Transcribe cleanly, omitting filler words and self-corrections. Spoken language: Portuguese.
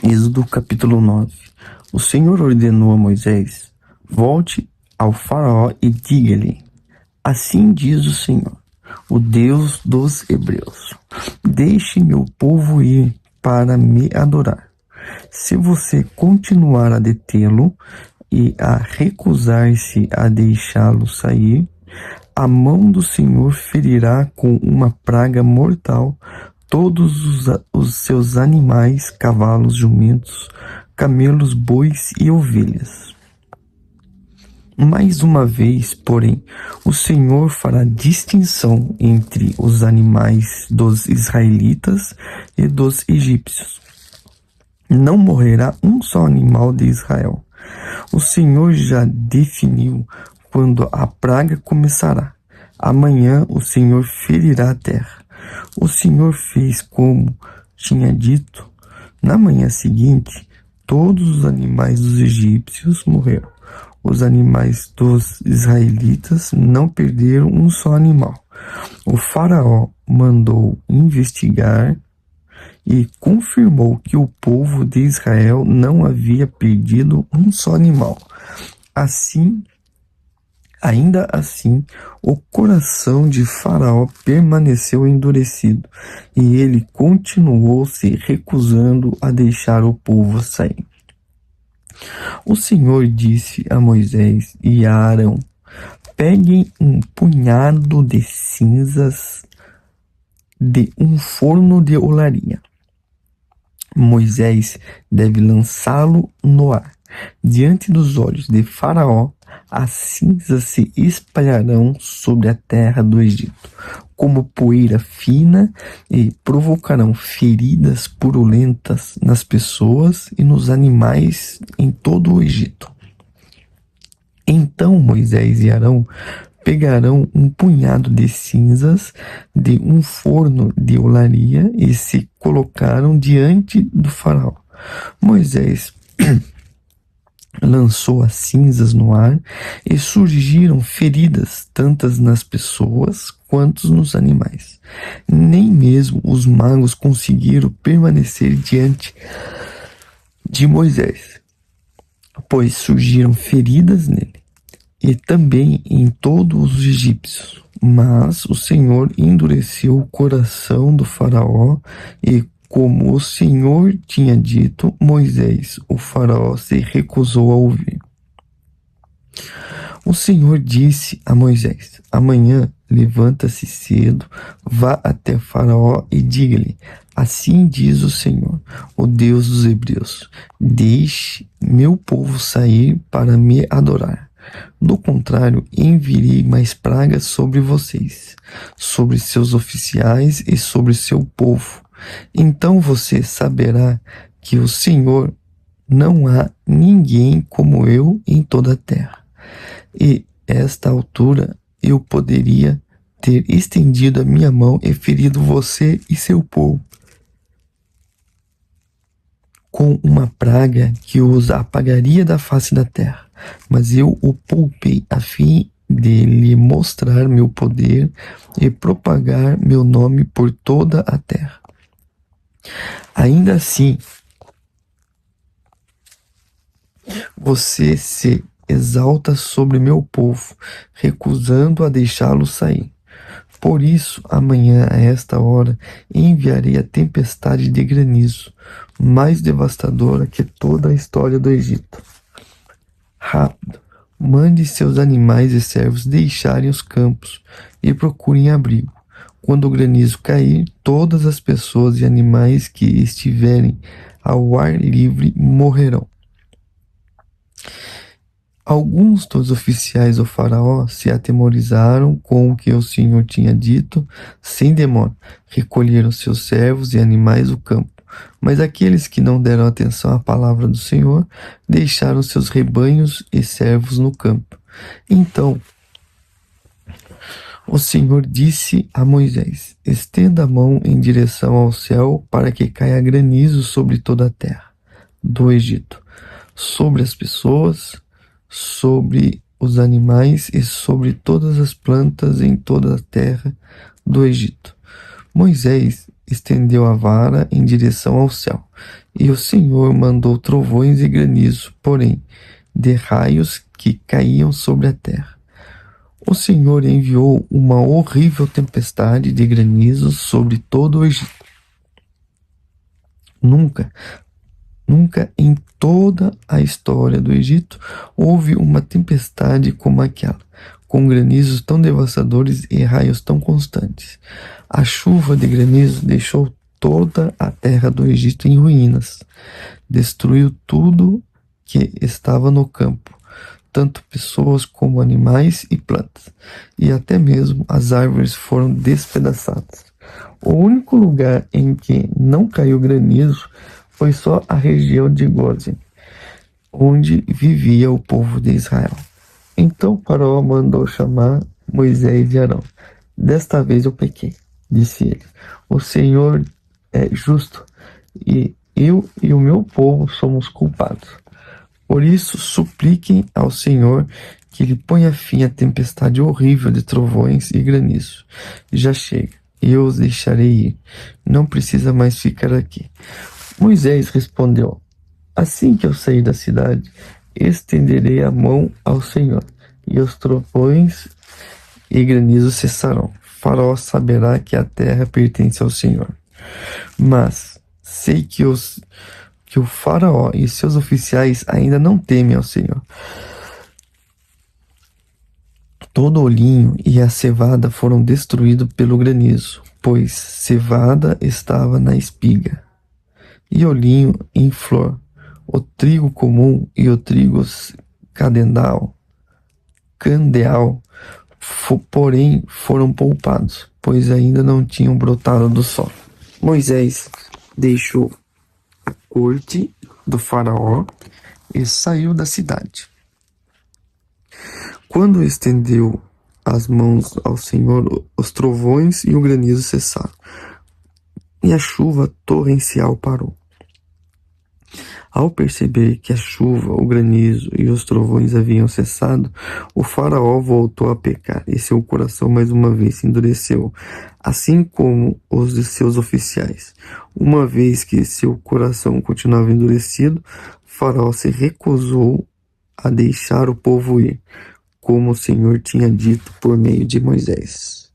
Êxodo capítulo 9. O Senhor ordenou a Moisés: volte ao faraó e diga-lhe: assim diz o Senhor, o Deus dos hebreus: deixe meu povo ir para me adorar. Se você continuar a detê-lo e a recusar-se a deixá-lo sair, a mão do Senhor ferirá com uma praga mortal todos os seus animais, cavalos, jumentos, camelos, bois e ovelhas. Mais uma vez, porém, o Senhor fará distinção entre os animais dos israelitas e dos egípcios. Não morrerá um só animal de Israel. O Senhor já definiu quando a praga começará. Amanhã o Senhor ferirá a terra. O Senhor fez como tinha dito. Na manhã seguinte, todos os animais dos egípcios morreram. Os animais dos israelitas não perderam um só animal. O faraó mandou investigar e confirmou que o povo de Israel não havia perdido um só animal. Ainda assim, o coração de Faraó permaneceu endurecido, e ele continuou se recusando a deixar o povo sair. O Senhor disse a Moisés e a Arão: peguem um punhado de cinzas de um forno de olaria. Moisés deve lançá-lo no ar, diante dos olhos de Faraó. As cinzas se espalharão sobre a terra do Egito, como poeira fina, e provocarão feridas purulentas nas pessoas e nos animais em todo o Egito. Então Moisés e Arão pegarão um punhado de cinzas de um forno de olaria e se colocaram diante do faraó. Moisés lançou as cinzas no ar e surgiram feridas, tantas nas pessoas quanto nos animais. Nem mesmo os magos conseguiram permanecer diante de Moisés, pois surgiram feridas nele e também em todos os egípcios. Mas o Senhor endureceu o coração do faraó e, como o Senhor tinha dito, Moisés, o faraó, se recusou a ouvir. O Senhor disse a Moisés: amanhã levanta-se cedo, vá até Faraó e diga-lhe: assim diz o Senhor, o Deus dos hebreus: deixe meu povo sair para me adorar. Do contrário, enviarei mais pragas sobre vocês, sobre seus oficiais e sobre seu povo. Então você saberá que o Senhor, não há ninguém como eu em toda a terra. E a esta altura eu poderia ter estendido a minha mão e ferido você e seu povo com uma praga que os apagaria da face da terra. Mas eu o poupei a fim de lhe mostrar meu poder e propagar meu nome por toda a terra. Ainda assim, você se exalta sobre meu povo, recusando a deixá-lo sair. Por isso, amanhã, a esta hora, enviarei a tempestade de granizo, mais devastadora que toda a história do Egito. Rápido, mande seus animais e servos deixarem os campos e procurem abrigo. Quando o granizo cair, todas as pessoas e animais que estiverem ao ar livre morrerão. Alguns dos oficiais do faraó se atemorizaram com o que o Senhor tinha dito. Sem demora, recolheram seus servos e animais do campo. Mas aqueles que não deram atenção à palavra do Senhor deixaram seus rebanhos e servos no campo. Então o Senhor disse a Moisés: estenda a mão em direção ao céu para que caia granizo sobre toda a terra do Egito, sobre as pessoas, sobre os animais e sobre todas as plantas em toda a terra do Egito. Moisés estendeu a vara em direção ao céu, e o Senhor mandou trovões e granizo, porém, de raios que caíam sobre a terra. O Senhor enviou uma horrível tempestade de granizo sobre todo o Egito. Nunca em toda a história do Egito houve uma tempestade como aquela, com granizos tão devastadores e raios tão constantes. A chuva de granizo deixou toda a terra do Egito em ruínas, destruiu tudo que estava no campo, tanto pessoas como animais e plantas, e até mesmo as árvores foram despedaçadas. O único lugar em que não caiu granizo foi só a região de Gósen, onde vivia o povo de Israel. Então Faraó mandou chamar Moisés e Arão. Desta vez eu pequei, disse ele. O Senhor é justo e eu e o meu povo somos culpados. Por isso, supliquem ao Senhor que ele ponha fim à tempestade horrível de trovões e granizo. Já chega, eu os deixarei ir. Não precisa mais ficar aqui. Moisés respondeu: assim que eu sair da cidade, estenderei a mão ao Senhor, e os trovões e granizo cessarão. Faraó saberá que a terra pertence ao Senhor. Mas sei que o Faraó e seus oficiais ainda não temem ao Senhor. Todo o linho e a cevada foram destruídos pelo granizo, pois cevada estava na espiga, e o linho em flor, o trigo comum e o trigo candeal, porém foram poupados, pois ainda não tinham brotado do solo. Moisés deixou a corte do faraó e saiu da cidade. Quando estendeu as mãos ao Senhor, os trovões e o granizo cessaram, e a chuva torrencial parou. Ao perceber que a chuva, o granizo e os trovões haviam cessado, o faraó voltou a pecar, e seu coração mais uma vez se endureceu, assim como os de seus oficiais. Uma vez que seu coração continuava endurecido, o faraó se recusou a deixar o povo ir, como o Senhor tinha dito por meio de Moisés.